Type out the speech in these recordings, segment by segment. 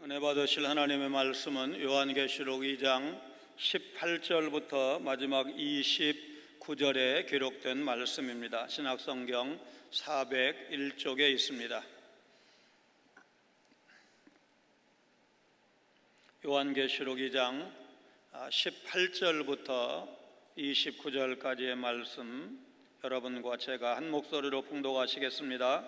은혜 받으실 하나님의 말씀은 요한계시록 2장 18절부터 마지막 29절에 기록된 말씀입니다. 신약성경 401쪽에 있습니다. 요한계시록 2장 18절부터 29절까지의 말씀 여러분과 제가 한 목소리로 봉독하시겠습니다.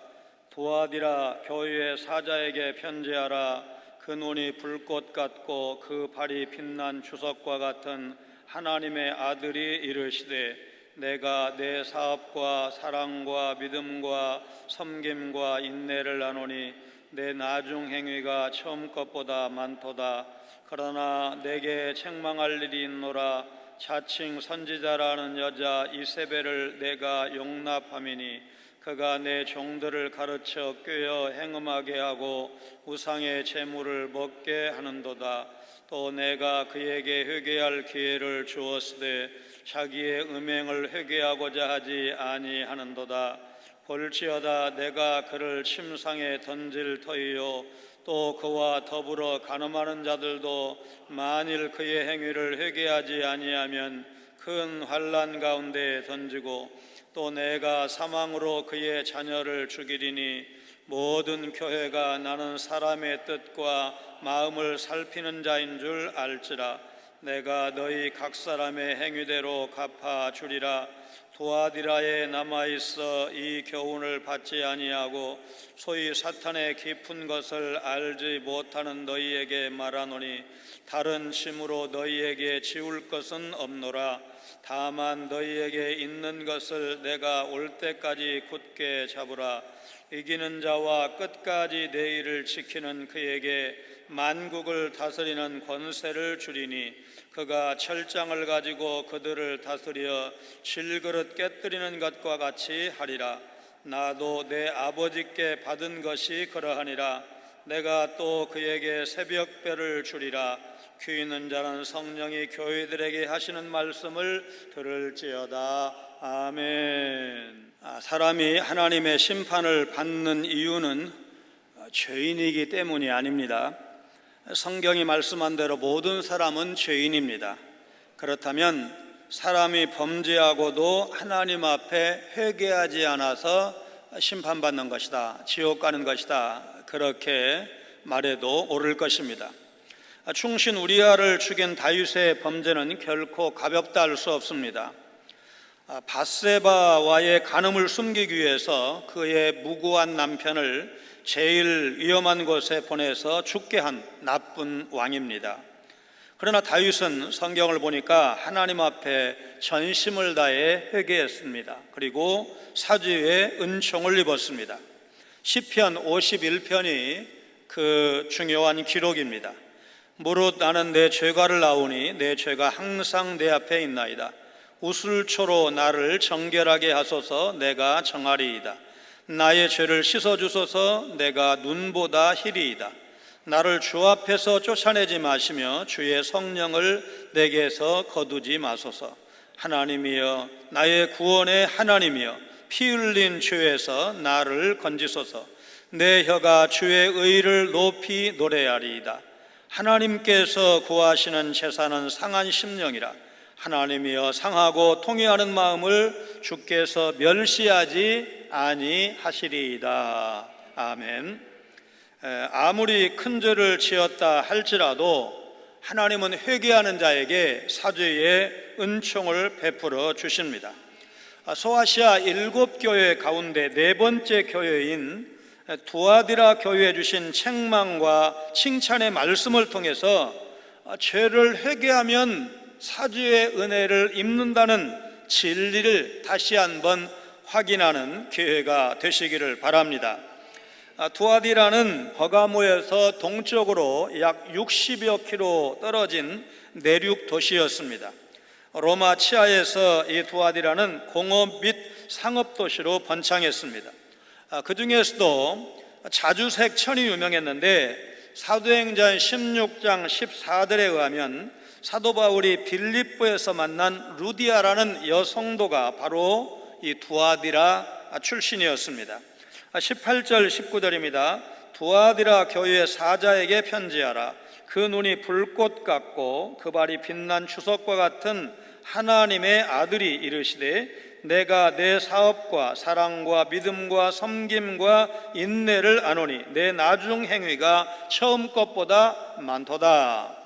두아디라 교회의 사자에게 편지하라. 그 눈이 불꽃 같고 그 발이 빛난 주석과 같은 하나님의 아들이 이르시되, 내가 내 사업과 사랑과 믿음과 섬김과 인내를 아노니 내 나중 행위가 처음 것보다 많도다. 그러나 내게 책망할 일이 있노라. 자칭 선지자라는 여자 이세벨을 내가 용납함이니 그가 내 종들을 가르쳐 꾀어 행음하게 하고 우상의 제물을 먹게 하는도다. 또 내가 그에게 회개할 기회를 주었으되 자기의 음행을 회개하고자 하지 아니하는도다. 볼지어다 내가 그를 침상에 던질 터이요 또 그와 더불어 간음하는 자들도 만일 그의 행위를 회개하지 아니하면 큰 환난 가운데 던지고, 또 내가 사망으로 그의 자녀를 죽이리니 모든 교회가 나는 사람의 뜻과 마음을 살피는 자인 줄 알지라. 내가 너희 각 사람의 행위대로 갚아주리라. 두아디라에 남아있어 이 교훈을 받지 아니하고 소위 사탄의 깊은 것을 알지 못하는 너희에게 말하노니, 다른 짐으로 너희에게 지울 것은 없노라. 다만 너희에게 있는 것을 내가 올 때까지 굳게 잡으라. 이기는 자와 끝까지 내 일을 지키는 그에게 만국을 다스리는 권세를 주리니, 그가 철장을 가지고 그들을 다스려 질그릇 깨뜨리는 것과 같이 하리라. 나도 내 아버지께 받은 것이 그러하니라. 내가 또 그에게 새벽별을 주리라. 귀 있는 자는 성령이 교회들에게 하시는 말씀을 들을지어다. 아멘. 사람이 하나님의 심판을 받는 이유는 죄인이기 때문이 아닙니다. 성경이 말씀한 대로 모든 사람은 죄인입니다. 그렇다면 사람이 범죄하고도 하나님 앞에 회개하지 않아서 심판받는 것이다, 지옥 가는 것이다, 그렇게 말해도 옳을 것입니다. 충신 우리아를 죽인 다윗의 범죄는 결코 가볍다 할 수 없습니다. 밧세바와의 간음을 숨기기 위해서 그의 무고한 남편을 제일 위험한 곳에 보내서 죽게 한 나쁜 왕입니다. 그러나 다윗은 성경을 보니까 하나님 앞에 전심을 다해 회개했습니다. 그리고 사죄의 은총을 입었습니다. 시편 51편이 그 중요한 기록입니다. 무릇 나는 내 죄가를 나오니 내 죄가 항상 내 앞에 있나이다. 우슬초로 나를 정결하게 하소서. 내가 정하리이다. 나의 죄를 씻어주소서. 내가 눈보다 희리이다. 나를 주 앞에서 쫓아내지 마시며 주의 성령을 내게서 거두지 마소서. 하나님이여, 나의 구원의 하나님이여, 피 흘린 죄에서 나를 건지소서. 내 혀가 주의 의를 높이 노래하리이다. 하나님께서 구하시는 제사는 상한 심령이라. 하나님이여, 상하고 통회하는 마음을 주께서 멸시하지 아니하시리이다. 아멘. 아무리 큰 죄를 지었다 할지라도 하나님은 회개하는 자에게 사죄의 은총을 베풀어 주십니다. 소아시아 7교회 가운데 4번째 교회인 두아디라 교회에 주신 책망과 칭찬의 말씀을 통해서 죄를 회개하면 사죄의 은혜를 입는다는 진리를 다시 한번 확인하는 기회가 되시기를 바랍니다. 두아디라는 버가모에서 동쪽으로 약 60여 킬로 떨어진 내륙 도시였습니다. 로마 치하에서 이 두아디라는 공업 및 상업 도시로 번창했습니다. 그 중에서도 자주색 천이 유명했는데 사도행전 16장 14절에 의하면 사도 바울이 빌립보에서 만난 루디아라는 여성도가 바로 이 두아디라 출신이었습니다. 18절 19절입니다. 두아디라 교회의 사자에게 편지하라. 그 눈이 불꽃 같고 그 발이 빛난 주석과 같은 하나님의 아들이 이르시되 내가 내 사업과 사랑과 믿음과 섬김과 인내를 아노니 내 나중 행위가 처음 것보다 많도다.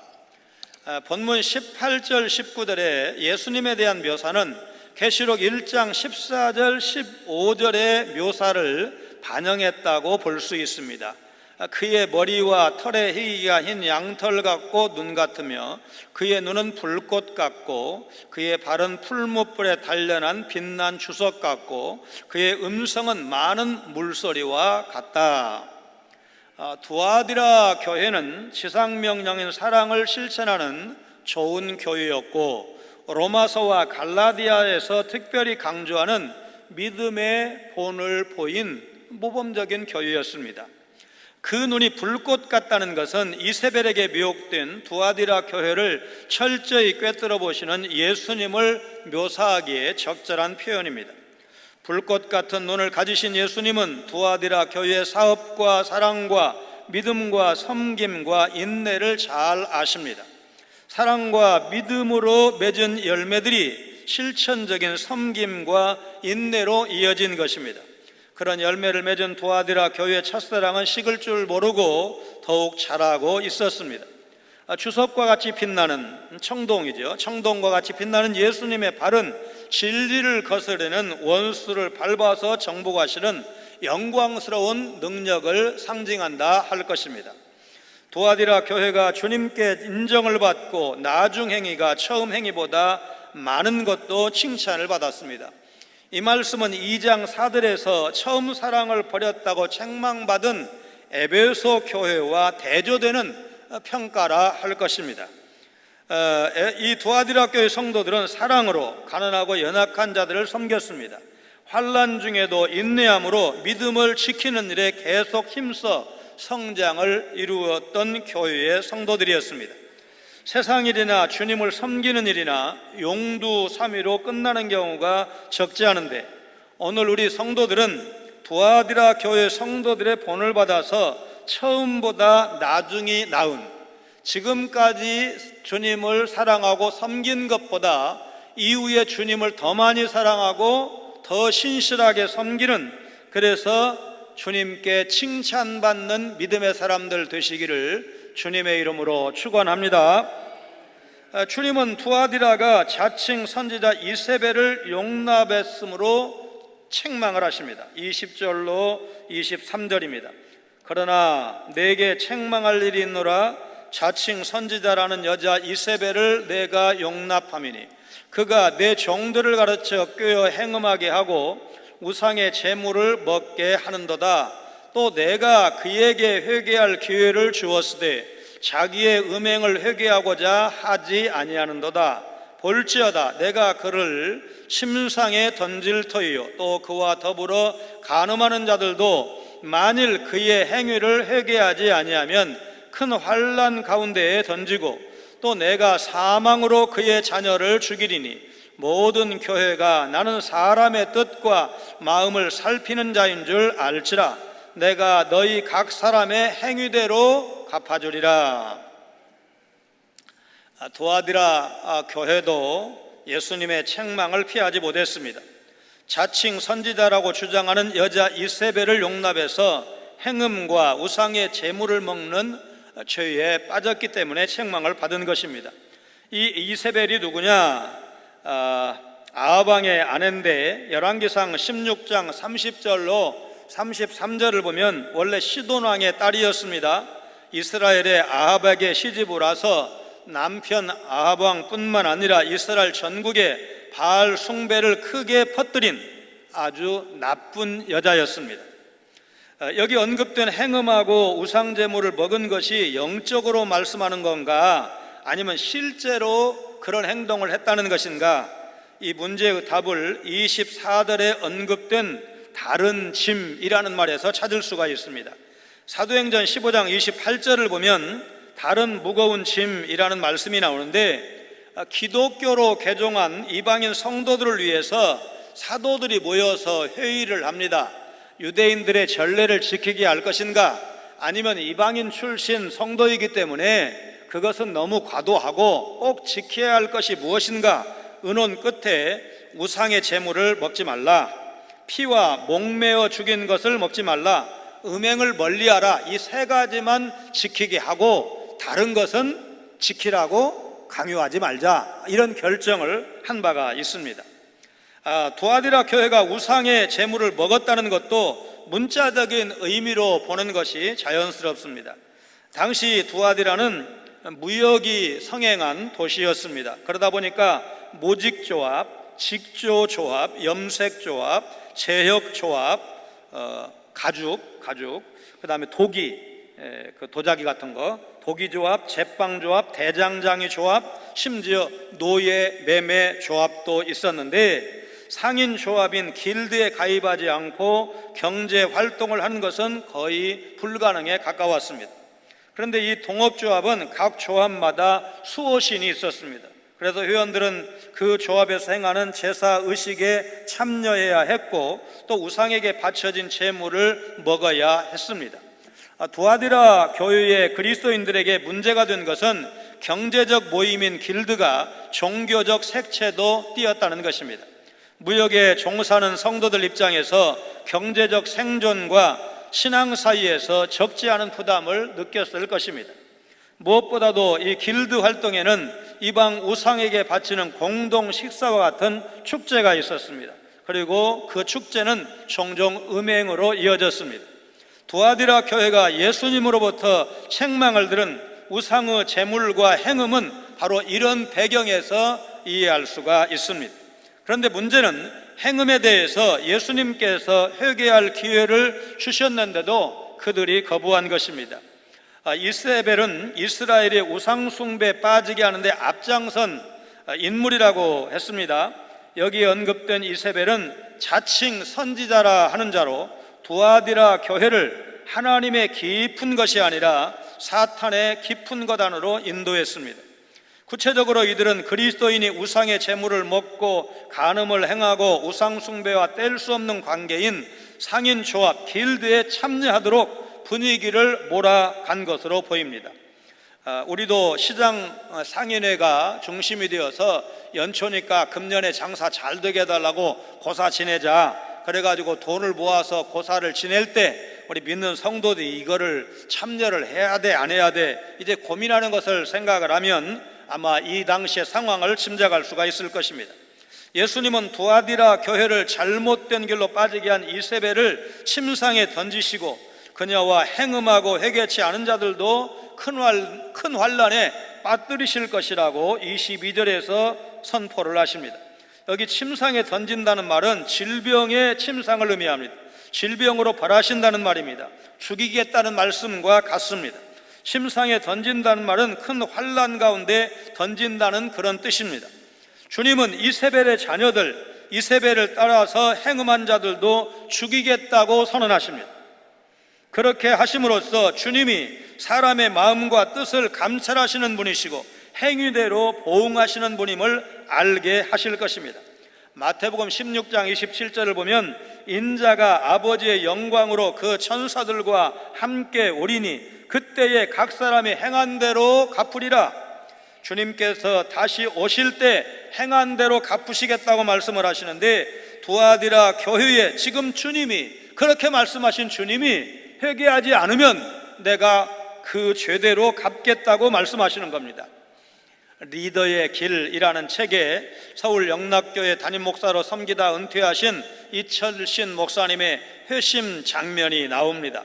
본문 18절 19절의 예수님에 대한 묘사는 계시록 1장 14절 15절의 묘사를 반영했다고 볼 수 있습니다. 그의 머리와 털의 희기가 흰 양털 같고 눈 같으며 그의 눈은 불꽃 같고 그의 발은 풀무불에 단련한 빛난 주석 같고 그의 음성은 많은 물소리와 같다. 두아디라 교회는 지상명령인 사랑을 실천하는 좋은 교회였고 로마서와 갈라디아에서 특별히 강조하는 믿음의 본을 보인 모범적인 교회였습니다. 그 눈이 불꽃 같다는 것은 이세벨에게 미혹된 두아디라 교회를 철저히 꿰뚫어 보시는 예수님을 묘사하기에 적절한 표현입니다. 불꽃 같은 눈을 가지신 예수님은 두아디라 교회의 사업과 사랑과 믿음과 섬김과 인내를 잘 아십니다. 사랑과 믿음으로 맺은 열매들이 실천적인 섬김과 인내로 이어진 것입니다. 그런 열매를 맺은 두아디라 교회의 첫사랑은 식을 줄 모르고 더욱 자라고 있었습니다. 주석과 같이 빛나는 청동이죠. 청동과 같이 빛나는 예수님의 발은 진리를 거스르는 원수를 밟아서 정복하시는 영광스러운 능력을 상징한다 할 것입니다. 두아디라 교회가 주님께 인정을 받고 나중 행위가 처음 행위보다 많은 것도 칭찬을 받았습니다. 이 말씀은 2장 4절에서 처음 사랑을 버렸다고 책망받은 에베소 교회와 대조되는 평가라 할 것입니다. 이 두아디라 교회 성도들은 사랑으로 가난하고 연약한 자들을 섬겼습니다. 환난 중에도 인내함으로 믿음을 지키는 일에 계속 힘써 성장을 이루었던 교회의 성도들이었습니다. 세상 일이나 주님을 섬기는 일이나 용두사미로 끝나는 경우가 적지 않은데 오늘 우리 성도들은 두아디라 교회 성도들의 본을 받아서 처음보다 나중이 나은, 지금까지 주님을 사랑하고 섬긴 것보다 이후에 주님을 더 많이 사랑하고 더 신실하게 섬기는, 그래서 주님께 칭찬받는 믿음의 사람들 되시기를 주님의 이름으로 축원합니다. 주님은 두아디라가 자칭 선지자 이세벨을 용납했으므로 책망을 하십니다. 20절로 23절입니다. 그러나 내게 책망할 일이 있노라. 자칭 선지자라는 여자 이세벨을 내가 용납함이니 그가 내 종들을 가르쳐 꾀어 행음하게 하고 우상의 제물을 먹게 하는도다. 또 내가 그에게 회개할 기회를 주었으되 자기의 음행을 회개하고자 하지 아니하는도다. 볼지어다 내가 그를 심상에 던질 터이요 또 그와 더불어 간음하는 자들도 만일 그의 행위를 회개하지 아니하면 큰 환난 가운데에 던지고 또 내가 사망으로 그의 자녀를 죽이리니 모든 교회가 나는 사람의 뜻과 마음을 살피는 자인 줄 알지라. 내가 너희 각 사람의 행위대로 갚아주리라. 두아디라 교회도 예수님의 책망을 피하지 못했습니다. 자칭 선지자라고 주장하는 여자 이세벨을 용납해서 행음과 우상의 제물을 먹는 죄에 빠졌기 때문에 책망을 받은 것입니다. 이 이세벨이 누구냐? 아하방의 아내인데 열왕기상 16장 30절로 33절을 보면 원래 시돈 왕의 딸이었습니다. 이스라엘의 아합에게 시집을 와서 남편 아합 왕뿐만 아니라 이스라엘 전국에 바알 숭배를 크게 퍼뜨린 아주 나쁜 여자였습니다. 여기 언급된 행음하고 우상제물을 먹은 것이 영적으로 말씀하는 건가 아니면 실제로 그런 행동을 했다는 것인가? 이 문제의 답을 24절에 언급된 다른 짐이라는 말에서 찾을 수가 있습니다. 사도행전 15장 28절을 보면 다른 무거운 짐이라는 말씀이 나오는데 기독교로 개종한 이방인 성도들을 위해서 사도들이 모여서 회의를 합니다. 유대인들의 전례를 지키게 할 것인가 아니면 이방인 출신 성도이기 때문에 그것은 너무 과도하고 꼭 지켜야 할 것이 무엇인가 의논 끝에 우상의 제물을 먹지 말라, 피와 목매어 죽인 것을 먹지 말라, 음행을 멀리하라, 이 세 가지만 지키게 하고 다른 것은 지키라고 강요하지 말자, 이런 결정을 한 바가 있습니다. 두아디라 교회가 우상의 제물을 먹었다는 것도 문자적인 의미로 보는 것이 자연스럽습니다. 당시 두아디라는 무역이 성행한 도시였습니다. 그러다 보니까 모직조합, 직조조합, 염색조합, 제혁조합, 가죽, 그 다음에 도기, 그 도자기 같은 거, 도기조합, 제빵조합, 대장장이 조합, 심지어 노예 매매 조합도 있었는데 상인 조합인 길드에 가입하지 않고 경제 활동을 하는 것은 거의 불가능에 가까웠습니다. 그런데 이 동업조합은 각 조합마다 수호신이 있었습니다. 그래서 회원들은 그 조합에서 행하는 제사 의식에 참여해야 했고 또 우상에게 바쳐진 제물을 먹어야 했습니다. 두아디라 교회의 그리스도인들에게 문제가 된 것은 경제적 모임인 길드가 종교적 색채도 띄었다는 것입니다. 무역에 종사하는 성도들 입장에서 경제적 생존과 신앙 사이에서 적지 않은 부담을 느꼈을 것입니다. 무엇보다도 이 길드 활동에는 이방 우상에게 바치는 공동 식사와 같은 축제가 있었습니다. 그리고 그 축제는 종종 음행으로 이어졌습니다. 두아디라 교회가 예수님으로부터 책망을 들은 우상의 제물과 행음은 바로 이런 배경에서 이해할 수가 있습니다. 그런데 문제는 행음에 대해서 예수님께서 회개할 기회를 주셨는데도 그들이 거부한 것입니다. 이세벨은 이스라엘의 우상 숭배에 빠지게 하는데 앞장선 인물이라고 했습니다. 여기에 언급된 이세벨은 자칭 선지자라 하는 자로 두아디라 교회를 하나님의 깊은 것이 아니라 사탄의 깊은 것 안으로 인도했습니다. 구체적으로 이들은 그리스도인이 우상의 제물을 먹고 간음을 행하고 우상 숭배와 뗄 수 없는 관계인 상인 조합 길드에 참여하도록 분위기를 몰아간 것으로 보입니다. 우리도 시장 상인회가 중심이 되어서 연초니까 금년에 장사 잘 되게 해달라고 고사 지내자, 그래가지고 돈을 모아서 고사를 지낼 때 우리 믿는 성도들이 이거를 참여를 해야 돼 안 해야 돼 이제 고민하는 것을 생각을 하면 아마 이 당시의 상황을 짐작할 수가 있을 것입니다. 예수님은 두아디라 교회를 잘못된 길로 빠지게 한 이세벨을 침상에 던지시고 그녀와 행음하고 회개치 않은 자들도 큰 환난에 빠뜨리실 것이라고 22절에서 선포를 하십니다. 여기 침상에 던진다는 말은 질병의 침상을 의미합니다. 질병으로 벌하신다는 말입니다. 죽이겠다는 말씀과 같습니다. 침상에 던진다는 말은 큰 환난 가운데 던진다는 그런 뜻입니다. 주님은 이세벨의 자녀들, 이세벨을 따라서 행음한 자들도 죽이겠다고 선언하십니다. 그렇게 하심으로써 주님이 사람의 마음과 뜻을 감찰하시는 분이시고 행위대로 보응하시는 분임을 알게 하실 것입니다. 마태복음 16장 27절을 보면 인자가 아버지의 영광으로 그 천사들과 함께 오리니 그때에 각 사람이 행한 대로 갚으리라. 주님께서 다시 오실 때 행한 대로 갚으시겠다고 말씀을 하시는데 두아디라 교회에 지금 주님이 그렇게 말씀하신 주님이 회개하지 않으면 내가 그 죄대로 갚겠다고 말씀하시는 겁니다. 리더의 길이라는 책에 서울 영락교회 담임 목사로 섬기다 은퇴하신 이철신 목사님의 회심 장면이 나옵니다.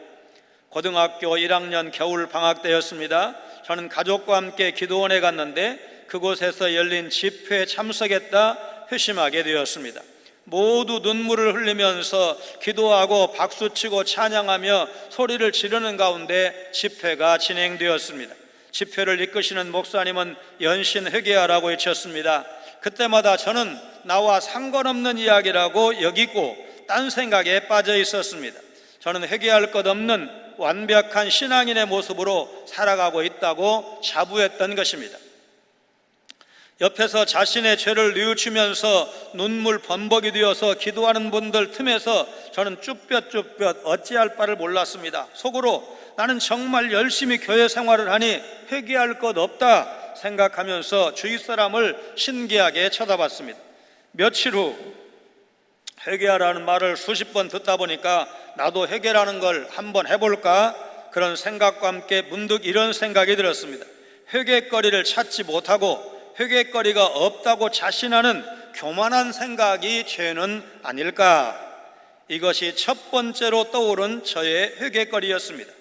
고등학교 1학년 겨울 방학 때였습니다. 저는 가족과 함께 기도원에 갔는데 그곳에서 열린 집회에 참석했다 회심하게 되었습니다. 모두 눈물을 흘리면서 기도하고 박수치고 찬양하며 소리를 지르는 가운데 집회가 진행되었습니다. 집회를 이끄시는 목사님은 연신 회개하라고 외쳤습니다. 그때마다 저는 나와 상관없는 이야기라고 여기고 딴 생각에 빠져 있었습니다. 저는 회개할 것 없는 완벽한 신앙인의 모습으로 살아가고 있다고 자부했던 것입니다. 옆에서 자신의 죄를 뉘우치면서 눈물 범벅이 되어서 기도하는 분들 틈에서 저는 쭈뼛쭈뼛 어찌할 바를 몰랐습니다. 속으로 나는 정말 열심히 교회 생활을 하니 회개할 것 없다 생각하면서 주위 사람을 신기하게 쳐다봤습니다. 며칠 후 회개하라는 말을 수십 번 듣다 보니까 나도 회개라는 걸 한번 해볼까? 그런 생각과 함께 문득 이런 생각이 들었습니다. 회개거리를 찾지 못하고 회개거리가 없다고 자신하는 교만한 생각이 죄는 아닐까? 이것이 첫 번째로 떠오른 저의 회개거리였습니다.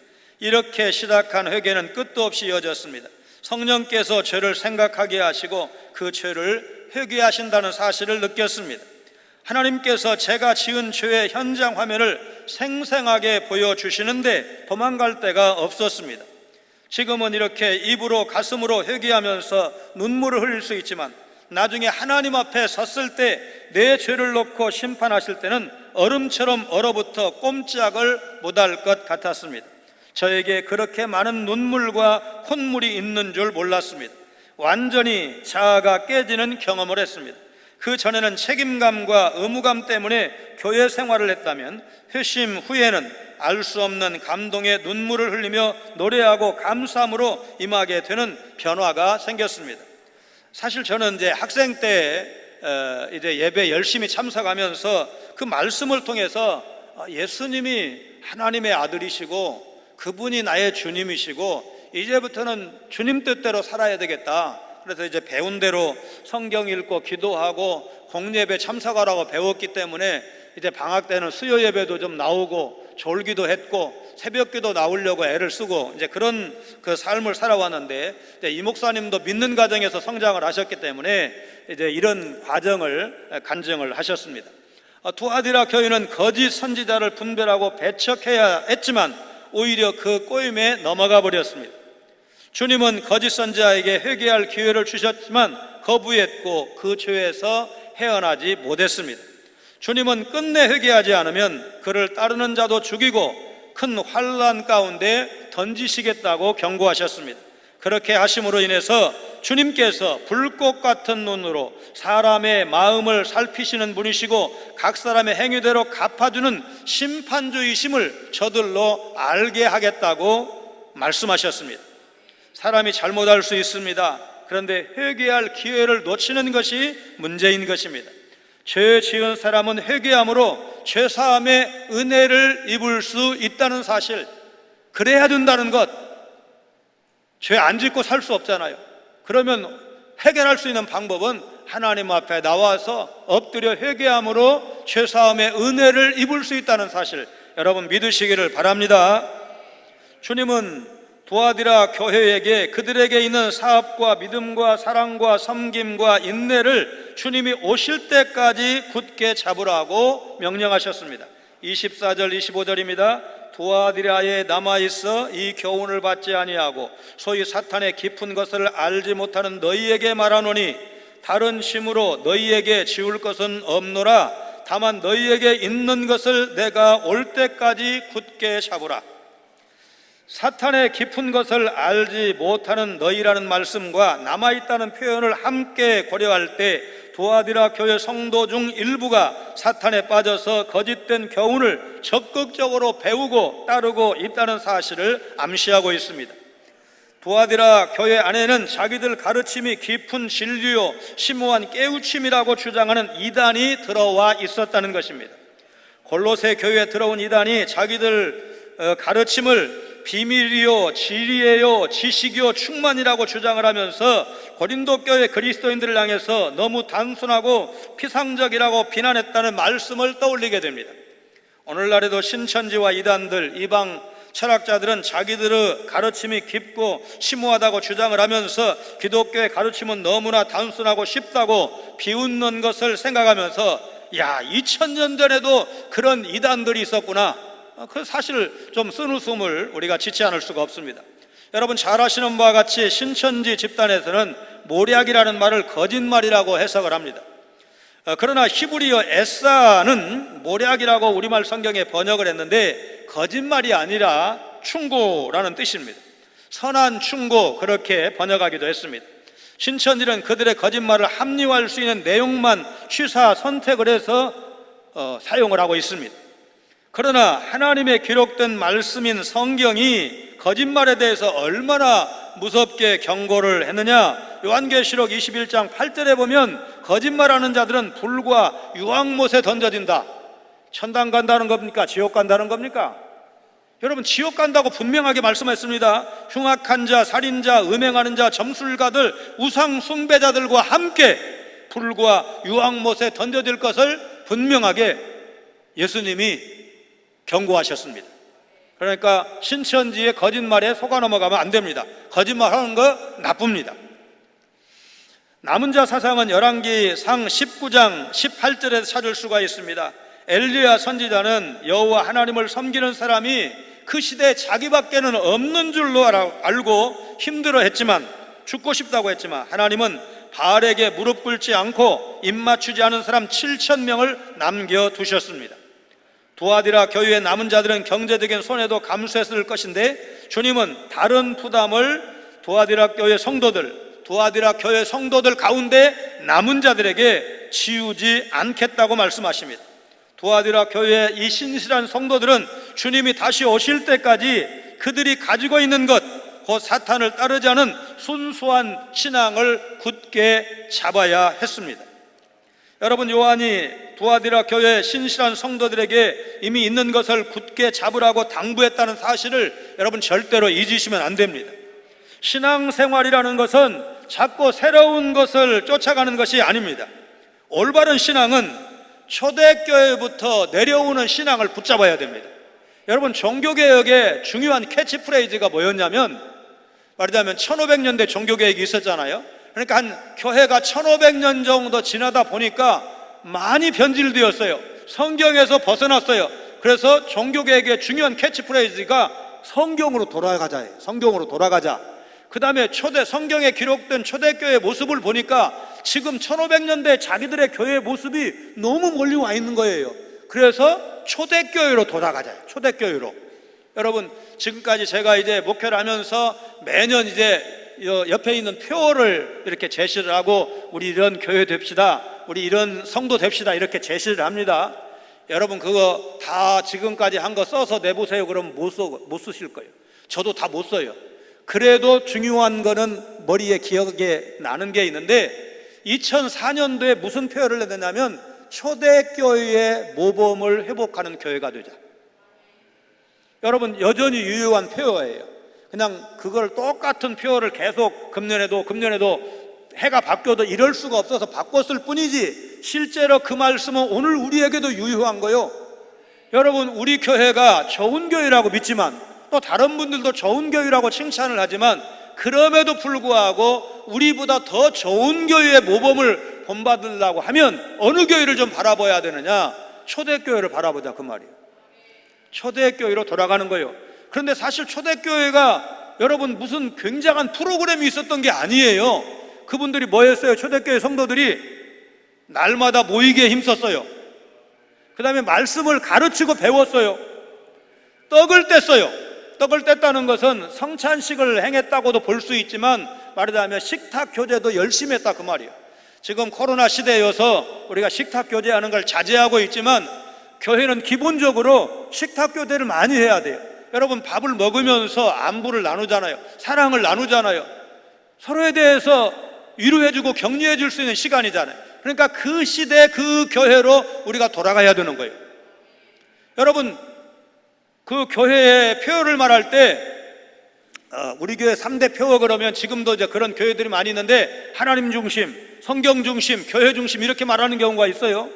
이렇게 시작한 회개는 끝도 없이 이어졌습니다. 성령께서 죄를 생각하게 하시고 그 죄를 회개하신다는 사실을 느꼈습니다. 하나님께서 제가 지은 죄의 현장 화면을 생생하게 보여주시는데 도망갈 데가 없었습니다. 지금은 이렇게 입으로 가슴으로 회개하면서 눈물을 흘릴 수 있지만 나중에 하나님 앞에 섰을 때 내 죄를 놓고 심판하실 때는 얼음처럼 얼어붙어 꼼짝을 못할 것 같았습니다. 저에게 그렇게 많은 눈물과 콧물이 있는 줄 몰랐습니다. 완전히 자아가 깨지는 경험을 했습니다. 그 전에는 책임감과 의무감 때문에 교회 생활을 했다면 회심 후에는 알 수 없는 감동의 눈물을 흘리며 노래하고 감사함으로 임하게 되는 변화가 생겼습니다. 사실 저는 이제 학생 때 이제 예배 열심히 참석하면서 그 말씀을 통해서 예수님이 하나님의 아들이시고 그분이 나의 주님이시고 이제부터는 주님 뜻대로 살아야 되겠다. 그래서 이제 배운 대로 성경 읽고 기도하고 공예배 참석하라고 배웠기 때문에 이제 방학 때는 수요 예배도 좀 나오고 졸기도 했고 새벽기도 나오려고 애를 쓰고 이제 그런 그 삶을 살아왔는데 이 목사님도 믿는 가정에서 성장을 하셨기 때문에 이제 이런 과정을 간증을 하셨습니다. 투아디라 교회는 거짓 선지자를 분별하고 배척해야 했지만 오히려 그 꼬임에 넘어가 버렸습니다. 주님은 거짓 선지자에게 회개할 기회를 주셨지만 거부했고 그 죄에서 헤어나지 못했습니다. 주님은 끝내 회개하지 않으면 그를 따르는 자도 죽이고 큰 환난 가운데 던지시겠다고 경고하셨습니다. 그렇게 하심으로 인해서 주님께서 불꽃 같은 눈으로 사람의 마음을 살피시는 분이시고 각 사람의 행위대로 갚아주는 심판주이심을 저들로 알게 하겠다고 말씀하셨습니다. 사람이 잘못할 수 있습니다. 그런데 회개할 기회를 놓치는 것이 문제인 것입니다. 죄 지은 사람은 회개함으로 죄사함의 은혜를 입을 수 있다는 사실, 그래야 된다는 것. 죄 안 짓고 살 수 없잖아요. 그러면 해결할 수 있는 방법은 하나님 앞에 나와서 엎드려 회개함으로 죄사함의 은혜를 입을 수 있다는 사실, 여러분 믿으시기를 바랍니다. 주님은 두아디라 교회에게 그들에게 있는 사업과 믿음과 사랑과 섬김과 인내를 주님이 오실 때까지 굳게 잡으라고 명령하셨습니다. 24절 25절입니다. 두아디라에 남아있어 이 교훈을 받지 아니하고 소위 사탄의 깊은 것을 알지 못하는 너희에게 말하노니 다른 힘으로 너희에게 지울 것은 없노라. 다만 너희에게 있는 것을 내가 올 때까지 굳게 잡으라. 사탄의 깊은 것을 알지 못하는 너희라는 말씀과 남아있다는 표현을 함께 고려할 때 두아디라 교회 성도 중 일부가 사탄에 빠져서 거짓된 교훈을 적극적으로 배우고 따르고 있다는 사실을 암시하고 있습니다. 두아디라 교회 안에는 자기들 가르침이 깊은 진리요 심오한 깨우침이라고 주장하는 이단이 들어와 있었다는 것입니다. 골로새 교회에 들어온 이단이 자기들 가르침을 비밀이요 진리예요 지식이요 충만이라고 주장을 하면서 고린도 교회 그리스도인들을 향해서 너무 단순하고 피상적이라고 비난했다는 말씀을 떠올리게 됩니다. 오늘날에도 신천지와 이단들, 이방 철학자들은 자기들의 가르침이 깊고 심오하다고 주장을 하면서 기독교의 가르침은 너무나 단순하고 쉽다고 비웃는 것을 생각하면서 2000년 전에도 그런 이단들이 있었구나, 그 사실 좀 쓴웃음을 우리가 짓지 않을 수가 없습니다. 여러분 잘 아시는 바와 같이 신천지 집단에서는 모략이라는 말을 거짓말이라고 해석을 합니다. 그러나 히브리어 에사는 모략이라고 우리말 성경에 번역을 했는데 거짓말이 아니라 충고라는 뜻입니다. 선한 충고, 그렇게 번역하기도 했습니다. 신천지는 그들의 거짓말을 합리화할 수 있는 내용만 취사 선택을 해서 사용을 하고 있습니다. 그러나 하나님의 기록된 말씀인 성경이 거짓말에 대해서 얼마나 무섭게 경고를 했느냐, 요한계시록 21장 8절에 보면 거짓말하는 자들은 불과 유황못에 던져진다. 천당 간다는 겁니까? 지옥 간다는 겁니까? 여러분, 지옥 간다고 분명하게 말씀했습니다. 흉악한 자, 살인자, 음행하는 자, 점술가들, 우상 숭배자들과 함께 불과 유황못에 던져질 것을 분명하게 예수님이 경고하셨습니다. 그러니까 신천지의 거짓말에 속아 넘어가면 안 됩니다. 거짓말하는 거 나쁩니다. 남은 자 사상은 열왕기상 19장 18절에서 찾을 수가 있습니다. 엘리야 선지자는 여호와 하나님을 섬기는 사람이 그 시대에 자기밖에는 없는 줄로 알고 힘들어했지만, 죽고 싶다고 했지만 하나님은 바알에게 무릎 꿇지 않고 입 맞추지 않은 사람 7,000명을 남겨두셨습니다. 두아디라 교회의 남은 자들은 경제적인 손해도 감수했을 것인데 주님은 다른 부담을 두아디라 교회 성도들 가운데 남은 자들에게 지우지 않겠다고 말씀하십니다. 두아디라 교회의 이 신실한 성도들은 주님이 다시 오실 때까지 그들이 가지고 있는 것, 곧 사탄을 따르지 않은 순수한 신앙을 굳게 잡아야 했습니다. 여러분, 요한이 두아디라 교회 신실한 성도들에게 이미 있는 것을 굳게 잡으라고 당부했다는 사실을 여러분 절대로 잊으시면 안 됩니다. 신앙생활이라는 것은 자꾸 새로운 것을 쫓아가는 것이 아닙니다. 올바른 신앙은 초대교회부터 내려오는 신앙을 붙잡아야 됩니다. 여러분, 종교개혁의 중요한 캐치프레이즈가 뭐였냐면, 말하자면 1500년대 종교개혁이 있었잖아요. 그러니까 한 교회가 1500년 정도 지나다 보니까 많이 변질되었어요. 성경에서 벗어났어요. 그래서 종교개혁의 중요한 캐치프레이즈가 성경으로 돌아가자예요. 성경으로 돌아가자. 그 다음에 성경에 기록된 초대교회의 모습을 보니까 지금 1500년대 자기들의 교회의 모습이 너무 멀리 와 있는 거예요. 그래서 초대교회로 돌아가자. 초대교회로. 여러분, 지금까지 제가 이제 목회를 하면서 매년 이제 옆에 있는 표어를 이렇게 제시를 하고, 우리 이런 교회 됩시다, 우리 이런 성도 됩시다, 이렇게 제시를 합니다. 여러분, 그거 다 지금까지 한 거 써서 내보세요. 그러면 못 쓰실 거예요. 저도 다 못 써요. 그래도 중요한 거는 머리에 기억에 나는 게 있는데, 2004년도에 무슨 표현을 내냐면 초대교회의 모범을 회복하는 교회가 되자. 여러분, 여전히 유효한 표어예요. 그냥 그걸 똑같은 표어를 계속 금년에도 해가 바뀌어도 이럴 수가 없어서 바꿨을 뿐이지, 실제로 그 말씀은 오늘 우리에게도 유효한 거요. 여러분, 우리 교회가 좋은 교회라고 믿지만, 또 다른 분들도 좋은 교회라고 칭찬을 하지만, 그럼에도 불구하고 우리보다 더 좋은 교회의 모범을 본받으려고 하면 어느 교회를 좀 바라봐야 되느냐? 초대교회를 바라보자, 그 말이에요. 초대교회로 돌아가는 거예요. 그런데 사실 초대교회가 여러분 무슨 굉장한 프로그램이 있었던 게 아니에요. 그분들이 뭐 했어요? 초대교회 성도들이 날마다 모이기에 힘썼어요. 그 다음에 말씀을 가르치고 배웠어요. 떡을 뗐어요. 떡을 뗐다는 것은 성찬식을 행했다고도 볼 수 있지만, 말하자면 식탁 교제도 열심히 했다, 그 말이에요. 지금 코로나 시대여서 우리가 식탁 교제하는 걸 자제하고 있지만, 교회는 기본적으로 식탁 교제를 많이 해야 돼요. 여러분, 밥을 먹으면서 안부를 나누잖아요. 사랑을 나누잖아요. 서로에 대해서 위로해주고 격려해줄 수 있는 시간이잖아요. 그러니까 그 시대 그 교회로 우리가 돌아가야 되는 거예요. 여러분, 그 교회의 표어를 말할 때 우리 교회 3대 표어 그러면 지금도 이제 그런 교회들이 많이 있는데, 하나님 중심, 성경 중심, 교회 중심 이렇게 말하는 경우가 있어요.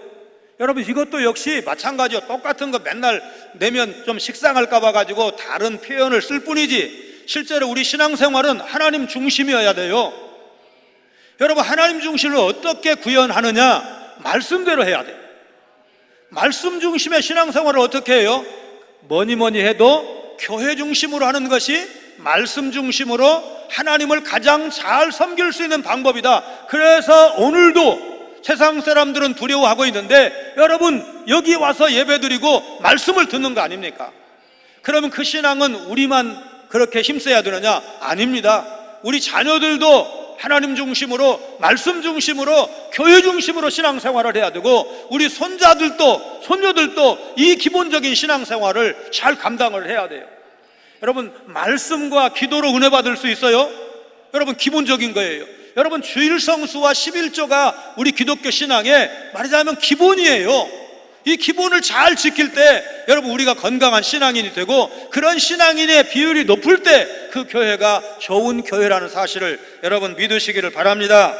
여러분, 이것도 역시 마찬가지요. 똑같은 거 맨날 내면 좀 식상할까 봐 가지고 다른 표현을 쓸 뿐이지, 실제로 우리 신앙생활은 하나님 중심이어야 돼요. 여러분, 하나님 중심을 어떻게 구현하느냐? 말씀대로 해야 돼요. 말씀 중심의 신앙생활을 어떻게 해요? 뭐니 해도 교회 중심으로 하는 것이 말씀 중심으로 하나님을 가장 잘 섬길 수 있는 방법이다. 그래서 오늘도 세상 사람들은 두려워하고 있는데, 여러분 여기 와서 예배드리고 말씀을 듣는 거 아닙니까? 그러면 그 신앙은 우리만 그렇게 힘써야 되느냐? 아닙니다. 우리 자녀들도 하나님 중심으로, 말씀 중심으로, 교회 중심으로 신앙생활을 해야 되고, 우리 손자들도 손녀들도 이 기본적인 신앙생활을 잘 감당을 해야 돼요. 여러분, 말씀과 기도로 은혜 받을 수 있어요? 여러분, 기본적인 거예요. 여러분, 주일 성수와 11조가 우리 기독교 신앙의 말하자면 기본이에요. 이 기본을 잘 지킬 때 여러분, 우리가 건강한 신앙인이 되고, 그런 신앙인의 비율이 높을 때 그 교회가 좋은 교회라는 사실을 여러분 믿으시기를 바랍니다.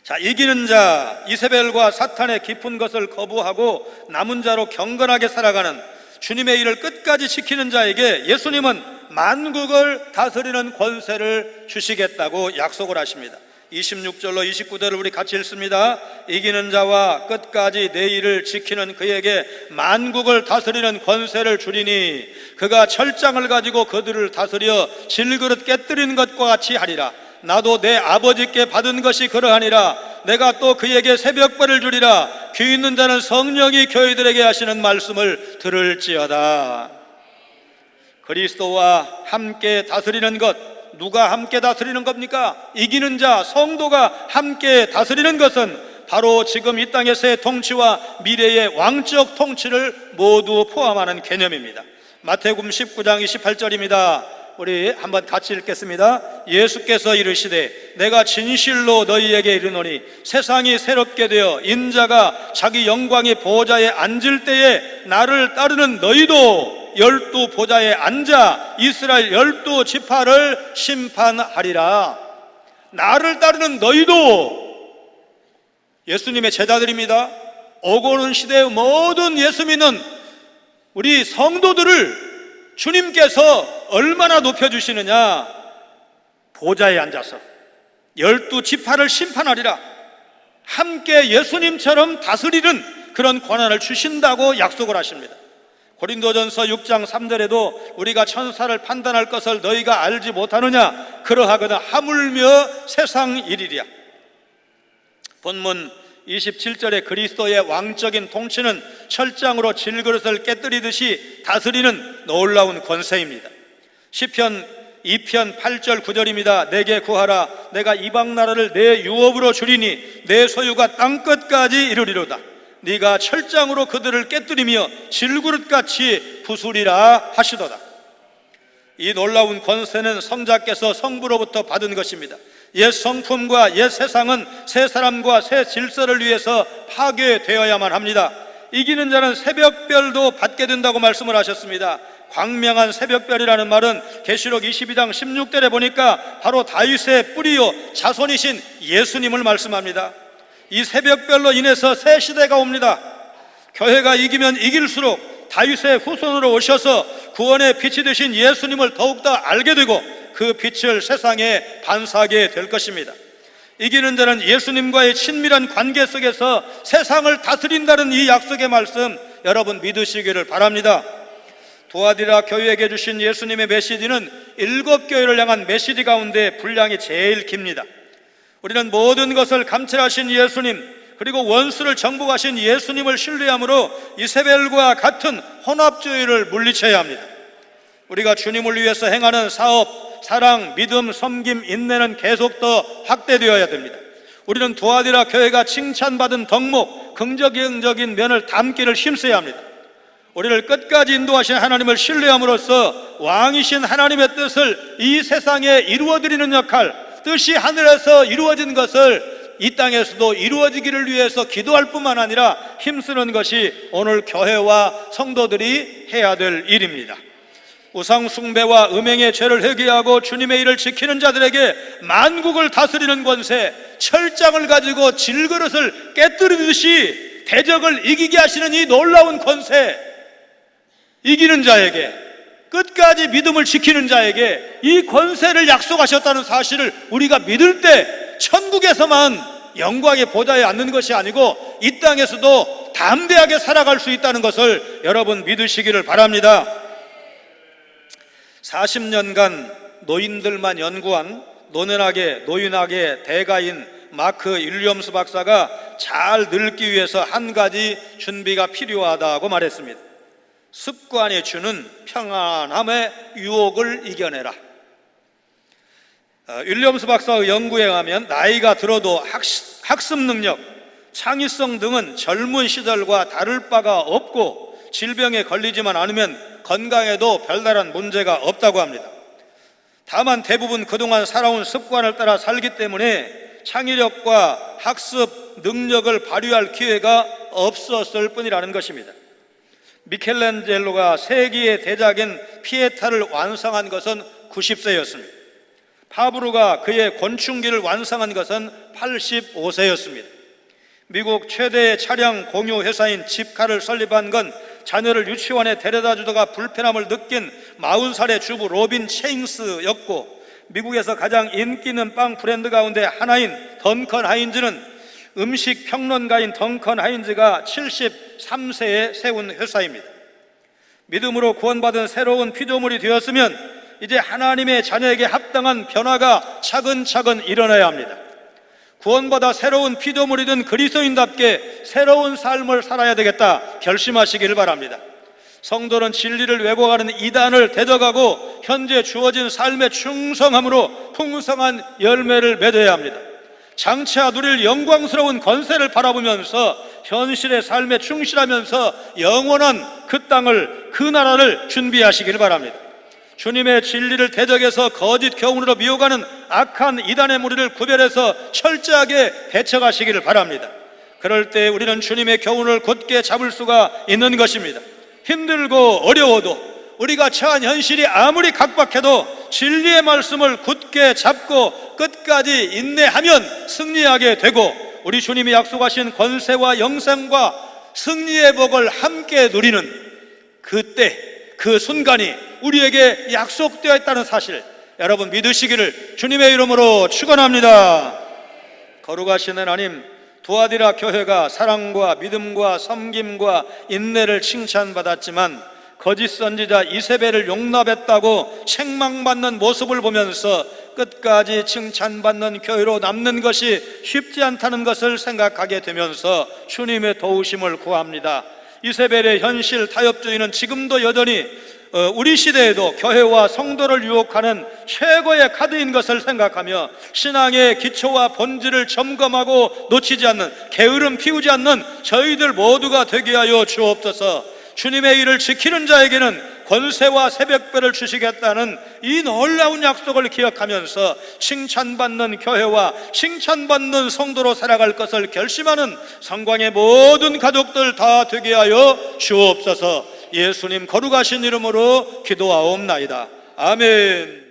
자, 이기는 자, 이세벨과 사탄의 깊은 것을 거부하고 남은 자로 경건하게 살아가는 주님의 일을 끝까지 지키는 자에게 예수님은 만국을 다스리는 권세를 주시겠다고 약속을 하십니다. 26절로 29절을 우리 같이 읽습니다. 이기는 자와 끝까지 내 일을 지키는 그에게 만국을 다스리는 권세를 주리니 그가 철장을 가지고 그들을 다스려 질그릇 깨뜨리는 것과 같이 하리라. 나도 내 아버지께 받은 것이 그러하니라. 내가 또 그에게 새벽벌을 주리라. 귀 있는 자는 성령이 교회들에게 하시는 말씀을 들을지어다. 그리스도와 함께 다스리는 것, 누가 함께 다스리는 겁니까? 이기는 자, 성도가 함께 다스리는 것은 바로 지금 이 땅에서의 통치와 미래의 왕적 통치를 모두 포함하는 개념입니다. 마태복음 19장 28절입니다. 우리 한번 같이 읽겠습니다. 예수께서 이르시되 내가 진실로 너희에게 이르노니 세상이 새롭게 되어 인자가 자기 영광의 보좌에 앉을 때에 나를 따르는 너희도 12 보좌에 앉아 이스라엘 12 지파를 심판하리라. 나를 따르는 너희도 예수님의 제자들입니다. 오고 오는 시대의 모든 예수 믿는 우리 성도들을 주님께서 얼마나 높여주시느냐. 보좌에 앉아서 12 지파를 심판하리라. 함께 예수님처럼 다스리는 그런 권한을 주신다고 약속을 하십니다. 고린도전서 6장 3절에도 우리가 천사를 판단할 것을 너희가 알지 못하느냐. 그러하거든 하물며 세상 일이랴. 본문 27절에 그리스도의 왕적인 통치는 철장으로 질그릇을 깨뜨리듯이 다스리는 놀라운 권세입니다. 시편 2편 8절 9절입니다. 내게 구하라. 내가 이방 나라를 내 유업으로 주리니 내 소유가 땅끝까지 이르리로다. 네가 철장으로 그들을 깨뜨리며 질그릇같이 부수리라 하시도다. 이 놀라운 권세는 성자께서 성부로부터 받은 것입니다. 옛 성품과 옛 세상은 새 사람과 새 질서를 위해서 파괴되어야만 합니다. 이기는 자는 새벽별도 받게 된다고 말씀을 하셨습니다. 광명한 새벽별이라는 말은 계시록 22장 16절에 보니까 바로 다윗의 뿌리요 자손이신 예수님을 말씀합니다. 이 새벽별로 인해서 새 시대가 옵니다. 교회가 이기면 이길수록 다윗의 후손으로 오셔서 구원의 빛이 되신 예수님을 더욱더 알게 되고 그 빛을 세상에 반사하게 될 것입니다. 이기는 자는 예수님과의 친밀한 관계 속에서 세상을 다스린다는 이 약속의 말씀 여러분 믿으시기를 바랍니다. 도아디라 교회에게 주신 예수님의 메시지는 7교회를 향한 메시지 가운데 분량이 제일 깁니다. 우리는 모든 것을 감찰하신 예수님, 그리고 원수를 정복하신 예수님을 신뢰함으로 이세벨과 같은 혼합주의를 물리쳐야 합니다. 우리가 주님을 위해서 행하는 사업, 사랑, 믿음, 섬김, 인내는 계속 더 확대되어야 됩니다. 우리는 도아디라 교회가 칭찬받은 덕목, 긍정적인 면을 담기를 힘써야 합니다. 우리를 끝까지 인도하신 하나님을 신뢰함으로써 왕이신 하나님의 뜻을 이 세상에 이루어드리는 역할, 뜻이 하늘에서 이루어진 것을 이 땅에서도 이루어지기를 위해서 기도할 뿐만 아니라 힘쓰는 것이 오늘 교회와 성도들이 해야 될 일입니다. 우상 숭배와 음행의 죄를 회개하고 주님의 일을 지키는 자들에게 만국을 다스리는 권세, 철장을 가지고 질그릇을 깨뜨리듯이 대적을 이기게 하시는 이 놀라운 권세, 이기는 자에게, 끝까지 믿음을 지키는 자에게 이 권세를 약속하셨다는 사실을 우리가 믿을 때 천국에서만 영광의 보좌에 앉는 것이 아니고 이 땅에서도 담대하게 살아갈 수 있다는 것을 여러분 믿으시기를 바랍니다. 40년간 노인들만 연구한 노인학의 대가인 마크 윌리엄스 박사가 잘 늙기 위해서 한 가지 준비가 필요하다고 말했습니다. 습관이 주는 평안함의 유혹을 이겨내라. 윌리엄스 박사의 연구에 의하면 나이가 들어도 학습 능력, 창의성 등은 젊은 시절과 다를 바가 없고 질병에 걸리지만 않으면 건강에도 별다른 문제가 없다고 합니다. 다만 대부분 그동안 살아온 습관을 따라 살기 때문에 창의력과 학습 능력을 발휘할 기회가 없었을 뿐이라는 것입니다. 미켈란젤로가 세기의 대작인 피에타를 완성한 것은 90세였습니다. 파브르가 그의 곤충기를 완성한 것은 85세였습니다. 미국 최대의 차량 공유 회사인 집카를 설립한 건 자녀를 유치원에 데려다 주다가 불편함을 느낀 40살의 주부 로빈 체잉스였고, 미국에서 가장 인기 있는 빵 브랜드 가운데 하나인 던컨 하인즈는 음식 평론가인 던컨 하인즈가 73세에 세운 회사입니다. 믿음으로 구원받은 새로운 피조물이 되었으면 이제 하나님의 자녀에게 합당한 변화가 차근차근 일어나야 합니다. 구원받아 새로운 피조물이 된 그리스도인답게 새로운 삶을 살아야 되겠다 결심하시기를 바랍니다. 성도는 진리를 왜곡하는 이단을 대적하고 현재 주어진 삶에 충성함으로 풍성한 열매를 맺어야 합니다. 장차 누릴 영광스러운 권세를 바라보면서 현실의 삶에 충실하면서 영원한 그 땅을, 그 나라를 준비하시길 바랍니다. 주님의 진리를 대적해서 거짓 교훈으로 미혹하는 악한 이단의 무리를 구별해서 철저하게 대처하시기를 바랍니다. 그럴 때 우리는 주님의 교훈을 굳게 잡을 수가 있는 것입니다. 힘들고 어려워도, 우리가 처한 현실이 아무리 각박해도 진리의 말씀을 굳게 잡고 끝까지 인내하면 승리하게 되고, 우리 주님이 약속하신 권세와 영생과 승리의 복을 함께 누리는 그때, 그 순간이 우리에게 약속되어 있다는 사실, 여러분 믿으시기를 주님의 이름으로 축원합니다. 거룩하신 하나님, 두아디라 교회가 사랑과 믿음과 섬김과 인내를 칭찬받았지만 거짓 선지자 이세벨을 용납했다고 책망받는 모습을 보면서 끝까지 칭찬받는 교회로 남는 것이 쉽지 않다는 것을 생각하게 되면서 주님의 도우심을 구합니다. 이세벨의 현실 타협주의는 지금도 여전히 우리 시대에도 교회와 성도를 유혹하는 최고의 카드인 것을 생각하며 신앙의 기초와 본질을 점검하고 놓치지 않는, 게으름 피우지 않는 저희들 모두가 되게 하여 주옵소서. 주님의 일을 지키는 자에게는 권세와 새벽별을 주시겠다는 이 놀라운 약속을 기억하면서 칭찬받는 교회와 칭찬받는 성도로 살아갈 것을 결심하는 성광의 모든 가족들 다 되게 하여 주옵소서. 예수님 거룩하신 이름으로 기도하옵나이다. 아멘.